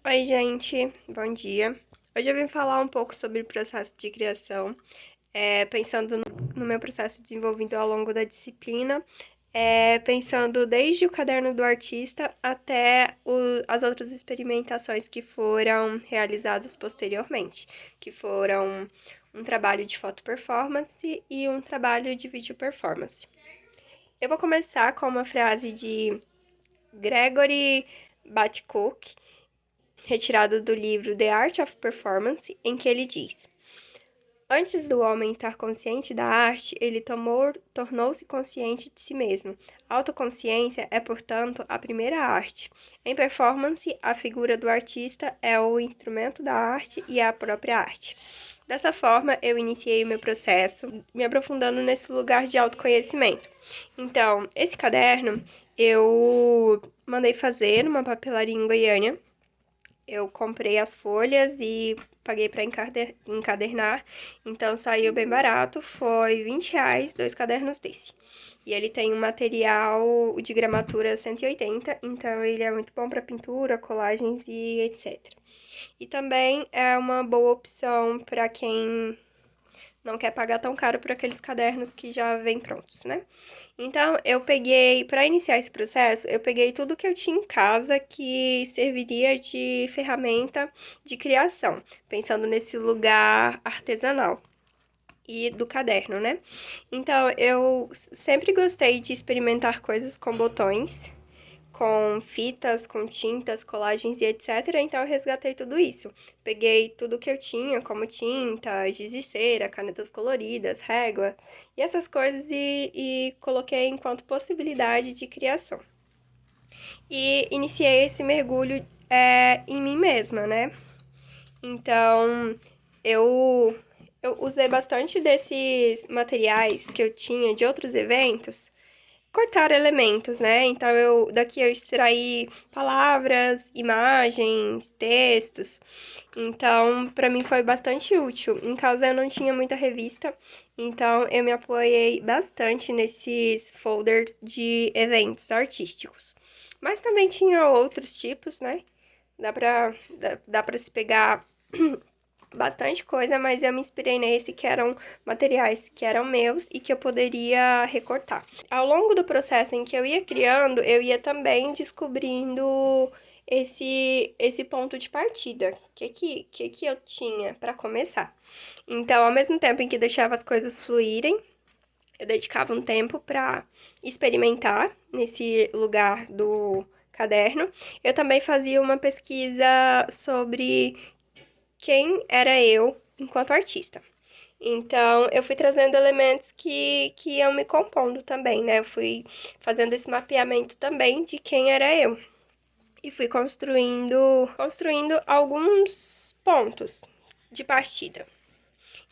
Oi, gente, bom dia. Hoje eu vim falar um pouco sobre o processo de criação, pensando no meu processo desenvolvido ao longo da disciplina, pensando desde o caderno do artista até as outras experimentações que foram realizadas posteriormente, que foram um trabalho de foto performance e um trabalho de vídeo performance. Eu vou começar com uma frase de Gregory Batcook, retirado do livro The Art of Performance, em que ele diz: Antes do homem estar consciente da arte, ele tornou-se consciente de si mesmo. A autoconsciência é, portanto, a primeira arte. Em performance, a figura do artista é o instrumento da arte e é a própria arte. Dessa forma, eu iniciei o meu processo, me aprofundando nesse lugar de autoconhecimento. Então, esse caderno eu mandei fazer numa papelaria em Goiânia. Eu comprei as folhas e paguei para encadernar, então saiu bem barato, foi R$ 20, 2 cadernos desse. E ele tem um material de gramatura 180, então ele é muito bom para pintura, colagens e etc. E também é uma boa opção para quem não quer pagar tão caro por aqueles cadernos que já vêm prontos, né? Então, eu peguei, para iniciar esse processo, eu peguei tudo que eu tinha em casa que serviria de ferramenta de criação, pensando nesse lugar artesanal e do caderno, né? Então, eu sempre gostei de experimentar coisas com botões, com fitas, com tintas, colagens e etc. Então eu resgatei tudo isso. Peguei tudo que eu tinha, como tinta, giz de cera, canetas coloridas, régua e essas coisas e coloquei enquanto possibilidade de criação. E iniciei esse mergulho em mim mesma, né? Então eu usei bastante desses materiais que eu tinha de outros eventos, cortar elementos, né? Então daqui eu extraí palavras, imagens, textos. Então, para mim foi bastante útil. Em casa eu não tinha muita revista, então eu me apoiei bastante nesses folders de eventos artísticos. Mas também tinha outros tipos, né? Dá pra se pegar bastante coisa, mas eu me inspirei nesse que eram materiais que eram meus e que eu poderia recortar. Ao longo do processo em que eu ia criando, eu ia também descobrindo esse ponto de partida, que eu tinha para começar. Então, ao mesmo tempo em que deixava as coisas fluírem, eu dedicava um tempo para experimentar nesse lugar do caderno. Eu também fazia uma pesquisa sobre quem era eu enquanto artista. Então, eu fui trazendo elementos que iam me compondo também, né? Eu fui fazendo esse mapeamento também de quem era eu. E fui construindo alguns pontos de partida.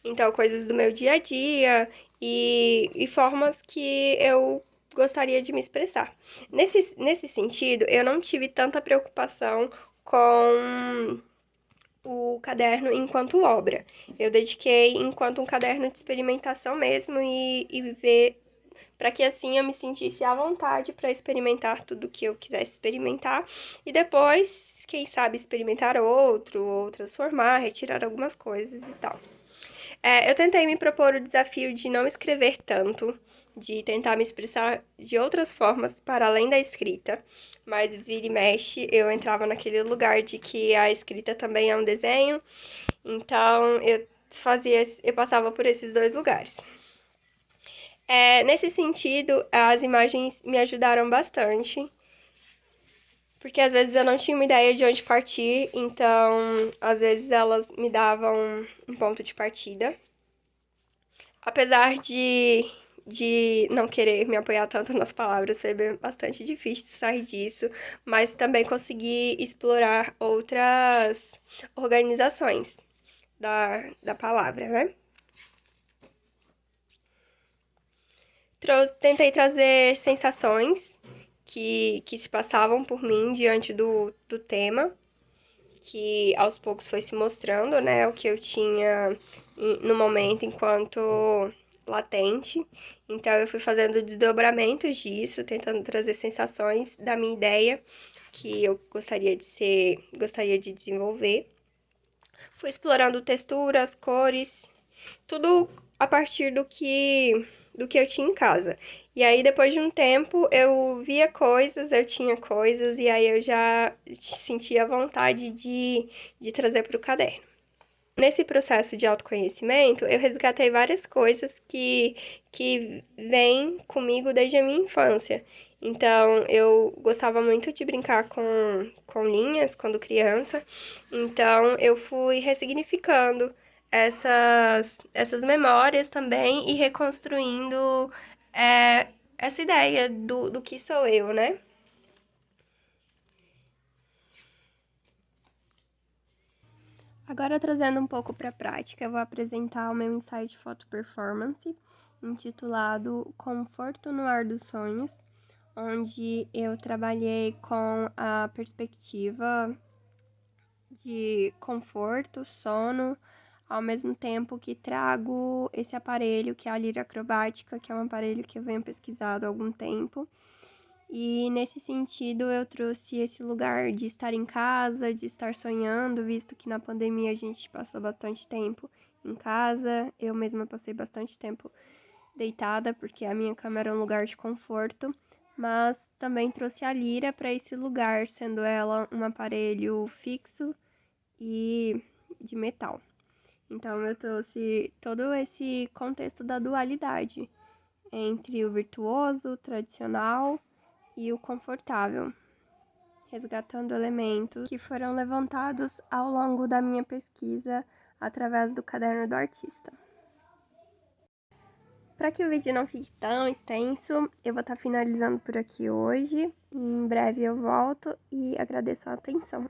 Então, coisas do meu dia a dia e formas que eu gostaria de me expressar. Nesse sentido, eu não tive tanta preocupação com o caderno enquanto obra. Eu dediquei enquanto um caderno de experimentação mesmo e ver para que assim eu me sentisse à vontade para experimentar tudo que eu quisesse experimentar e depois, quem sabe, experimentar outro, ou transformar, retirar algumas coisas e tal. Eu tentei me propor o desafio de não escrever tanto, de tentar me expressar de outras formas para além da escrita, mas vira e mexe eu entrava naquele lugar de que a escrita também é um desenho, então eu passava por esses dois lugares. Nesse sentido, as imagens me ajudaram bastante, porque às vezes eu não tinha uma ideia de onde partir, então às vezes elas me davam um ponto de partida. Apesar de não querer me apoiar tanto nas palavras, foi bastante difícil sair disso, mas também consegui explorar outras organizações da palavra, né? Tentei trazer sensações que se passavam por mim diante do tema, que aos poucos foi se mostrando, né, o que eu tinha no momento enquanto latente. Então eu fui fazendo desdobramentos disso, tentando trazer sensações da minha ideia que eu gostaria de desenvolver. Fui explorando texturas, cores, tudo a partir do que eu tinha em casa. E aí, depois de um tempo, eu via coisas, eu tinha coisas, e aí eu já sentia vontade de trazer para o caderno. Nesse processo de autoconhecimento, eu resgatei várias coisas que vêm comigo desde a minha infância. Então, eu gostava muito de brincar com linhas quando criança. Então, eu fui ressignificando essas memórias também e reconstruindo essa ideia do que sou eu, né? Agora, trazendo um pouco para a prática, eu vou apresentar o meu Insight Photo Performance, intitulado Conforto no Ar dos Sonhos, onde eu trabalhei com a perspectiva de conforto, sono, ao mesmo tempo que trago esse aparelho, que é a Lyra Acrobática, que é um aparelho que eu venho pesquisado há algum tempo. E nesse sentido, eu trouxe esse lugar de estar em casa, de estar sonhando, visto que na pandemia a gente passou bastante tempo em casa. Eu mesma passei bastante tempo deitada, porque a minha cama era um lugar de conforto. Mas também trouxe a Lyra para esse lugar, sendo ela um aparelho fixo e de metal. Então, eu trouxe todo esse contexto da dualidade entre o virtuoso, o tradicional e o confortável, resgatando elementos que foram levantados ao longo da minha pesquisa através do caderno do artista. Para que o vídeo não fique tão extenso, eu vou estar finalizando por aqui hoje. Em breve eu volto e agradeço a atenção.